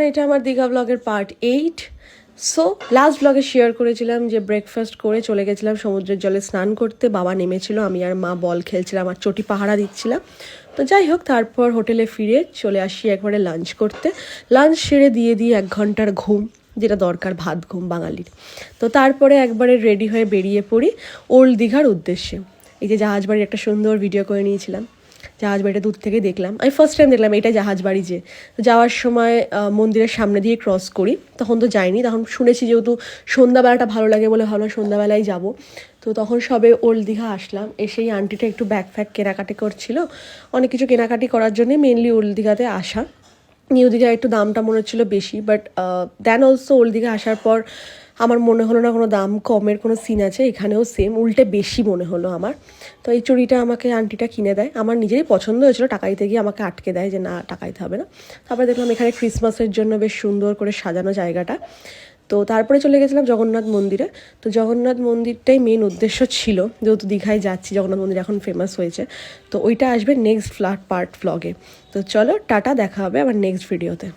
এটা আমার দীঘা ব্লগের পার্ট 8। সো লাস্ট ব্লগে শেয়ার করেছিলাম যে ব্রেকফাস্ট করে চলে গেছিলাম সমুদ্রের জলে স্নান করতে। বাবা নেমেছিল, আমি আর মা বল খেলছিলাম আর চটি পাহারা দিচ্ছিলাম। তো যাই হোক, তারপর হোটেলে ফিরে চলে আসি একবারে লাঞ্চ করতে। লাঞ্চ সেরে দিয়ে 1 ঘন্টার ঘুম, যেটা দরকার, ভাত ঘুম বাঙালির। তো তারপরে একবারে রেডি হয়ে বেরিয়ে পড়ি ওল্ড দীঘার উদ্দেশ্যে। এই যে জাহাজ বাড়ির একটা সুন্দর ভিডিও করে নিয়েছিলাম, জাহাজ বাড়িটা দূর থেকে দেখলাম। আমি ফার্স্ট টাইম দেখলাম এটা জাহাজ বাড়ি। যে যাওয়ার সময় মন্দিরের সামনে দিয়ে ক্রস করি, তখন তো যাইনি, তখন শুনেছি যেহেতু সন্ধ্যাবেলাটা ভালো লাগে বলে ভাবলাম সন্ধ্যাবেলায় যাব। তো তখন সবে ওল্ড দীঘা আসলাম, এসেই আন্টিটা একটু ব্যাগ ফ্যাগ কেনাকাটি করছিল। অনেক কিছু কেনাকাটি করার জন্যে মেনলি ওল্ড দীঘাতে আসা। নিউ দীঘায় একটু দামটা মনে হচ্ছিলো বেশি, but then also old Digha আসার পর আমার মনে হলো না কোনো দাম কমের কোনো সিন আছে। এখানেও সেম, উল্টে বেশি মনে হলো আমার। তো এই চুড়িটা আমাকে আন্টিটা কিনে দেয়, আমার নিজেরই পছন্দ হয়েছিল। টাকাইতে গিয়ে আমাকে আটকে দেয় যে না, টাকাইতে হবে না। তারপরে দেখলাম এখানে ক্রিসমাসের জন্য বেশ সুন্দর করে সাজানো জায়গাটা। তো তারপরে চলে গেছিলাম জগন্নাথ মন্দিরে। তো জগন্নাথ মন্দিরটাই মেন উদ্দেশ্য ছিল, যেহেতু দীঘায় যাচ্ছি, জগন্নাথ মন্দির এখন ফেমাস হয়েছে। তো ওইটা আসবে নেক্সট পার্ট ব্লগে। তো চলো টাটা, দেখা হবে আবার নেক্সট ভিডিওতে।